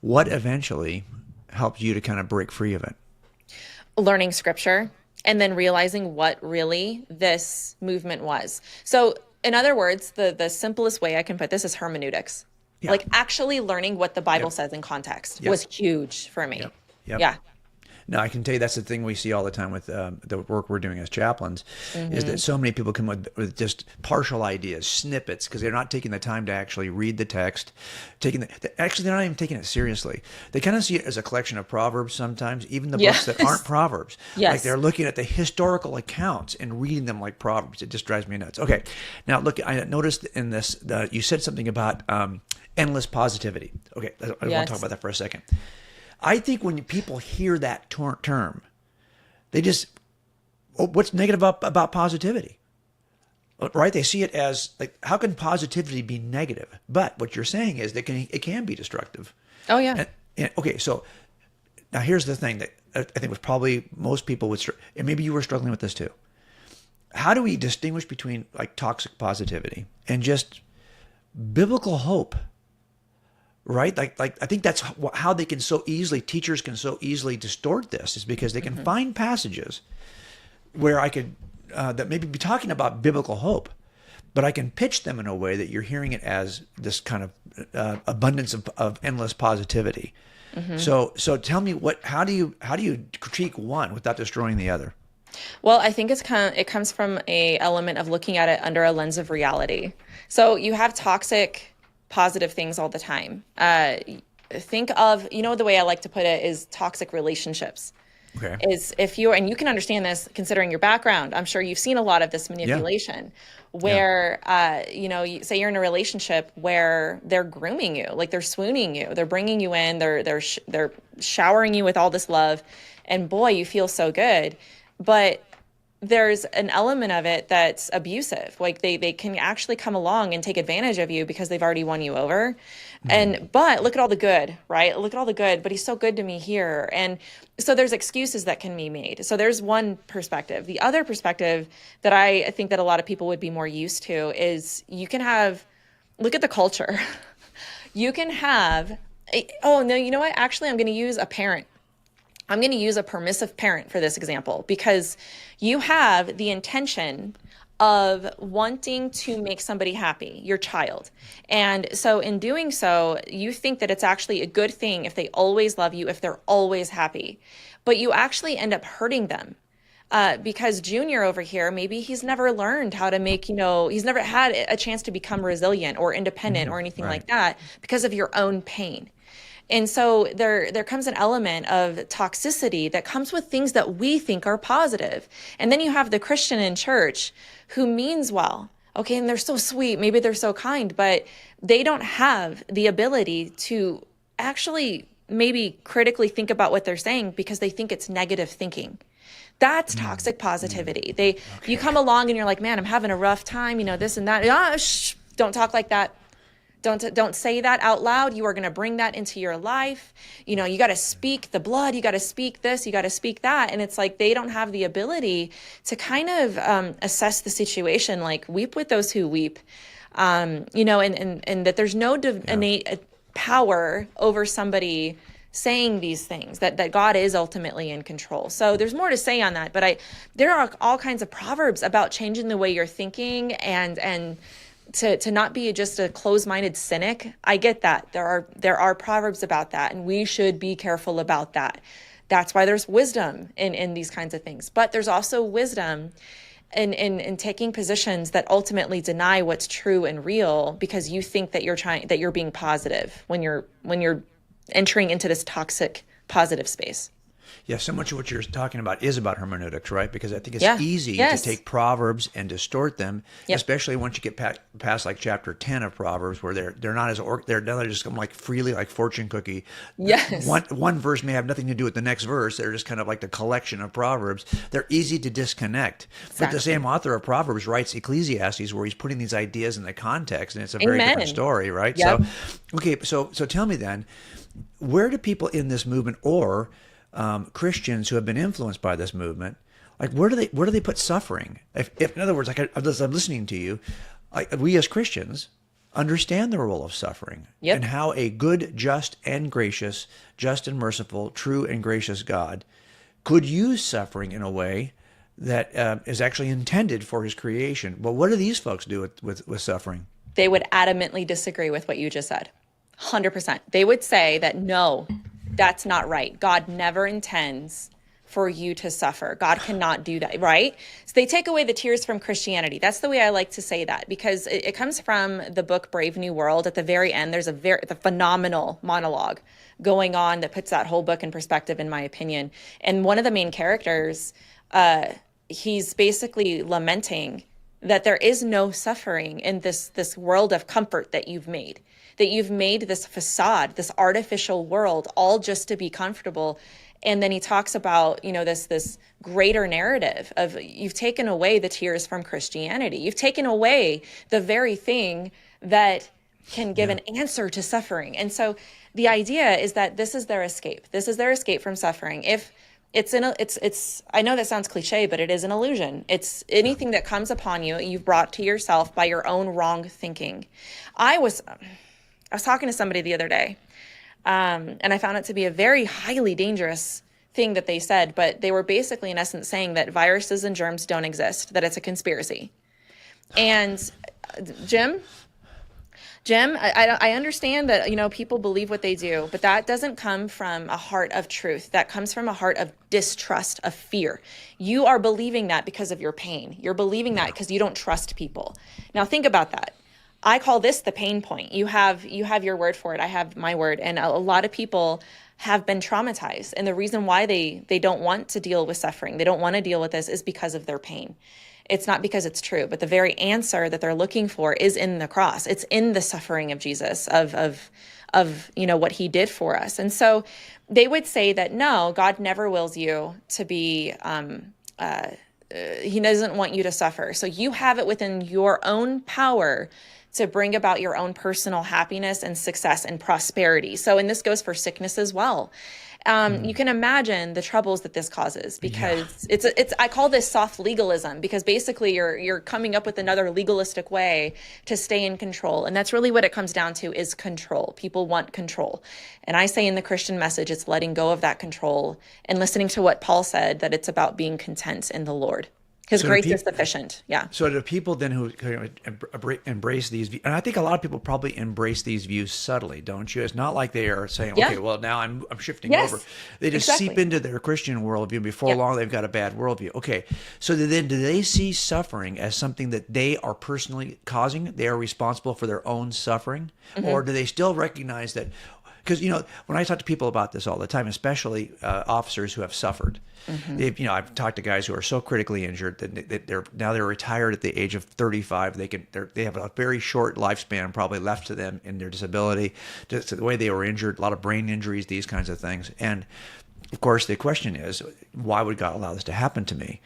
What eventually helped you to kind of break free of it? Learning scripture and then realizing what really this movement was. So, in other words, the simplest way I can put this is hermeneutics. Yeah. Like actually learning what the Bible Yep. says in context Yep. was huge for me. Yep. Yep. Yeah. No, I can tell you that's the thing we see all the time with the work we're doing as chaplains, is that Hmm. so many people come with just partial ideas, snippets, because they're not taking the time to actually read the text, actually they're not even taking it seriously. They kind of see it as a collection of proverbs sometimes, even the books that aren't Yes. proverbs. Like Yes. they're looking at the historical accounts and reading them like proverbs. It just drives me nuts. Okay, now look, I noticed in this you said something about endless positivity. Okay, I want to talk Yes. about that for a second. I think when people hear that term, they just, oh, what's negative about positivity? Right? They see it as like, how can positivity be negative? But what you're saying is that it can be destructive. Oh yeah. And okay, so now here's the thing that I think was probably most people would, and maybe you were struggling with this too. How do we distinguish between like toxic positivity and just biblical hope? Right? Like I think that's how they can so easily, teachers can so easily distort this, is because they can Hmm. find passages where I could that maybe be talking about biblical hope, but I can pitch them in a way that you're hearing it as this kind of abundance of endless positivity. Hmm. So tell me how do you critique one without destroying the other? Well, I think it comes from a element of looking at it under a lens of reality. So you have toxic, positive things all the time. Think of, the way I like to put it is toxic relationships. Okay. Is if you and you can understand this considering your background. I'm sure you've seen a lot of this Yeah. manipulation Yeah. where you say you're in a relationship where they're grooming you, like they're swooning you, they're bringing you in, they're showering you with all this love, and boy, you feel so good. But there's an element of it that's abusive. Like they can actually come along and take advantage of you because they've already won you over. Mm. And but look at all the good, right? Look at all the good, but he's so good to me here. And so there's excuses that can be made. So there's one perspective. The other perspective that I think that a lot of people would be more used to is you can have look at the culture. You can have oh no, you know what? Actually, I'm going to use a parent. I'm going to use a permissive parent for this example because you have the intention of wanting to make somebody happy, your child. And so, in doing so, you think that it's actually a good thing if they always love you, if they're always happy. But you actually end up hurting them because Junior over here, maybe he's never learned how to make, he's never had a chance to become resilient or independent Hmm. or anything Right. like that because of your own pain. And so there comes an element of toxicity that comes with things that we think are positive. And then you have the Christian in church who means well. Okay, and they're so sweet, maybe they're so kind, but they don't have the ability to actually maybe critically think about what they're saying because they think it's negative thinking. That's Mm. toxic Mm. positivity. You Okay. come along and you're like, "Man, I'm having a rough time, this and that." Ah, shh, don't talk like that. Don't say that out loud. You are going to bring that into your life. You got to speak the blood. You got to speak this. You got to speak that. And it's like they don't have the ability to kind of assess the situation. Like weep with those who weep. And that there's no Yeah. innate power over somebody saying these things that God is ultimately in control. So there's more to say on that, but there are all kinds of proverbs about changing the way you're thinking and to not be just a closed-minded cynic. I get that. There are proverbs about that, and we should be careful about that. That's why there's wisdom in these kinds of things. But there's also wisdom in taking positions that ultimately deny what's true and real because you think that you're being positive when you're entering into this toxic positive space. Yeah, so much of what you're talking about is about hermeneutics, right? Because I think it's Yeah. easy to Yes. take Proverbs and distort them, Yep. especially once you get past like chapter 10 of Proverbs, where they're not they're just come like freely like fortune cookie. Yes. One verse may have nothing to do with the next verse. They're just kind of like the collection of Proverbs. They're easy to disconnect. But the Exactly. same author of Proverbs writes Ecclesiastes, where he's putting these ideas in the context, and it's a very different Amen. story, right? Yep. So, okay, so tell me then, where do people in this movement or Christians who have been influenced by this movement, like where do they put suffering? If in other words, like as I'm listening to you, we as Christians, understand the role of suffering and Yep. how a good, just, and gracious, just and merciful, true and gracious God could use suffering in a way that is actually intended for his creation. But what do these folks do with suffering? They would adamantly disagree with what you just said. 100%. They would say that no, that's not right. God never intends for you to suffer. God cannot do that, right? So they take away the tears from Christianity. That's the way I like to say that, because it comes from the book Brave New World. At the very end, there's the phenomenal monologue going on that puts that whole book in perspective, in my opinion. And one of the main characters, he's basically lamenting that there is no suffering in this world of comfort that you've made, this facade, this artificial world, all just to be comfortable. And then he talks about, this greater narrative of, you've taken away the tears from Christianity. You've taken away the very thing that can give an answer to suffering. And so the idea is that this is their escape. This is their escape from suffering. If it's I know that sounds cliche, but it is an illusion. It's anything that comes upon you, you've brought to yourself by your own wrong thinking. I was talking to somebody the other day, and I found it to be a very highly dangerous thing that they said, but they were basically in essence saying that viruses and germs don't exist, that it's a conspiracy. And Jim, I understand that, people believe what they do, but that doesn't come from a heart of truth. That comes from a heart of distrust, of fear. You are believing that because of your pain. You're believing that because you don't trust people. Now think about that. I call this the pain point. You have your word for it. I have my word. And a lot of people have been traumatized. And the reason why they don't want to deal with suffering, they don't want to deal with this, is because of their pain. It's not because it's true, but the very answer that they're looking for is in the cross. It's in the suffering of Jesus, of what he did for us. And so they would say that, no, God never wills you to be, he doesn't want you to suffer. So you have it within your own power to bring about your own personal happiness and success and prosperity. So, and this goes for sickness as well. You can imagine the troubles that this causes, because it's I call this soft legalism, because basically you're coming up with another legalistic way to stay in control. And that's really what it comes down to, is control. People want control. And I say in the Christian message, it's letting go of that control and listening to what Paul said, that it's about being content in the Lord. His grace is sufficient. Yeah. So the people then who embrace these, and I think a lot of people probably embrace these views subtly, don't you? It's not like they are saying, okay, well, now I'm shifting over. They just seep into their Christian worldview. Before long, they've got a bad worldview. Okay. So then do they see suffering as something that they are personally causing? They are responsible for their own suffering? Or do they still recognize that? Because, when I talk to people about this all the time, especially officers who have suffered, I've talked to guys who are so critically injured that they're retired at the age of 35. They have a very short lifespan probably left to them in their disability, just the way they were injured, a lot of brain injuries, these kinds of things. And of course, the question is, why would God allow this to happen to me?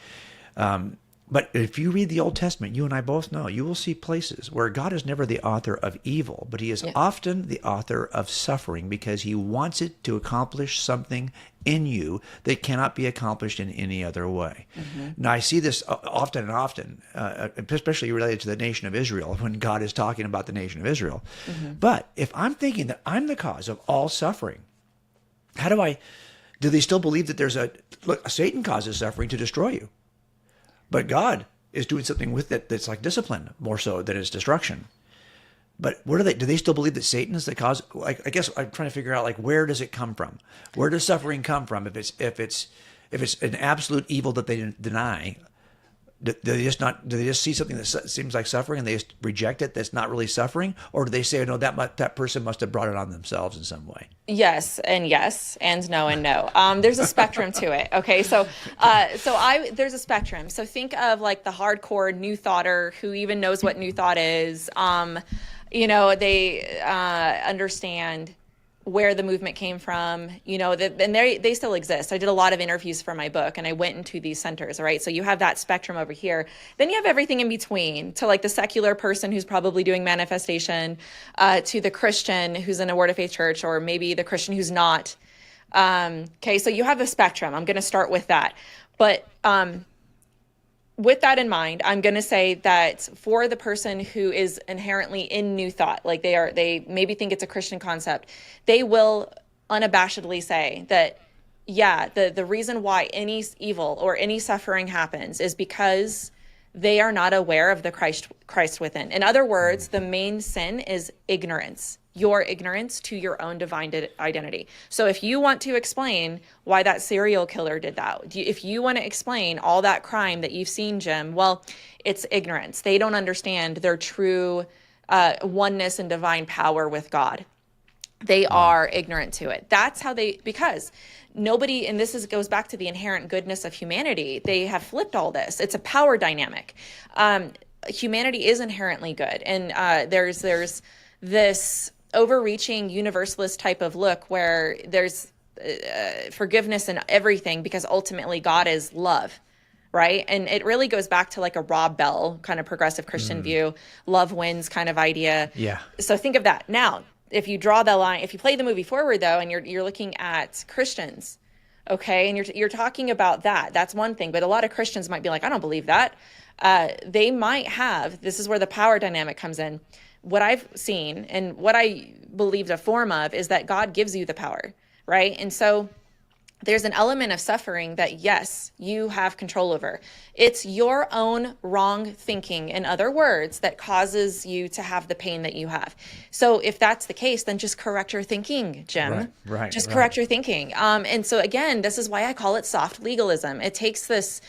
But if you read the Old Testament, you and I both know, you will see places where God is never the author of evil, but he is often the author of suffering, because he wants it to accomplish something in you that cannot be accomplished in any other way. Now, I see this often, especially related to the nation of Israel, when God is talking about the nation of Israel. But if I'm thinking that I'm the cause of all suffering, do they still believe that Satan causes suffering to destroy you? But God is doing something with it that's like discipline, more so than it's destruction. But what do they still believe that Satan is the cause? I guess I'm trying to figure out, where does it come from? Where does suffering come from? If it's an absolute evil that they deny, do they just see something that seems like suffering and they just reject it? That's not really suffering, or do they say, no, that person must have brought it on themselves in some way? Yes, and no, and no. There's a spectrum to it. Okay, so there's a spectrum. So think of the hardcore New Thoughter who even knows what New Thought is. They understand where the movement came from, and they still exist. I did a lot of interviews for my book, and I went into these centers, right? So you have that spectrum over here. Then you have everything in between, to the secular person who's probably doing manifestation, to the Christian who's in a Word of Faith church, or maybe the Christian who's not. Okay, so you have a spectrum. I'm going to start with that. But with that in mind, I'm going to say that for the person who is inherently in New Thought, like they maybe think it's a Christian concept, they will unabashedly say that, yeah, the reason why any evil or any suffering happens is because they are not aware of the Christ within. In other words, the main sin is ignorance, your ignorance to your own divine identity. So if you want to explain why that serial killer did that, if you want to explain all that crime that you've seen, Jim, well, it's ignorance. They don't understand their true oneness and divine power with God. They are ignorant to it. That's how because nobody, and goes back to the inherent goodness of humanity. They have flipped all this. It's a power dynamic. Humanity is inherently good. And there's this overreaching universalist type of look where there's forgiveness in everything because ultimately God is love. Right. And it really goes back to like a Rob Bell kind of progressive Christian view, love wins kind of idea. Yeah. So think of that. Now, if you draw the line, if you play the movie forward though, and you're looking at Christians, okay, and you're talking about that's one thing, but a lot of Christians might be like, I don't believe that. They might have, this is where the power dynamic comes in. What I've seen and what I believed a form of is that God gives you the power, right? And so there's an element of suffering that, yes, you have control over. It's your own wrong thinking, in other words, that causes you to have the pain that you have. So if that's the case, then just correct your thinking, Jim. Right. Just correct your thinking. And so again, this is why I call it soft legalism. It takes this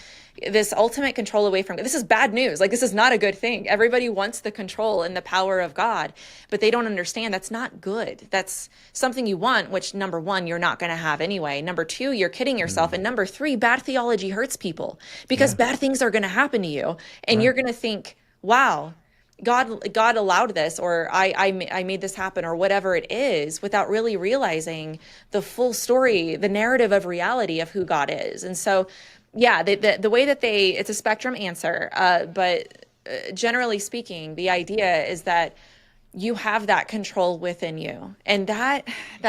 ultimate control away from, this is bad news. Like, this is not a good thing. Everybody wants the control and the power of God, but they don't understand that's not good. That's something you want, which number one, you're not going to have anyway. Number two, you're kidding yourself. And number three, bad theology hurts people because bad things are going to happen to you. And you're going to think, wow, God allowed this, or I made this happen, or whatever it is, without really realizing the full story, the narrative of reality of who God is. And so, yeah, the way that it's a spectrum answer, but generally speaking, the idea is that you have that control within you, and that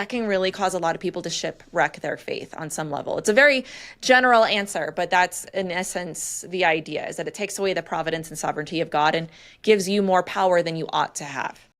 can really cause a lot of people to shipwreck their faith on some level. It's a very general answer, but that's in essence the idea, is that it takes away the providence and sovereignty of God and gives you more power than you ought to have.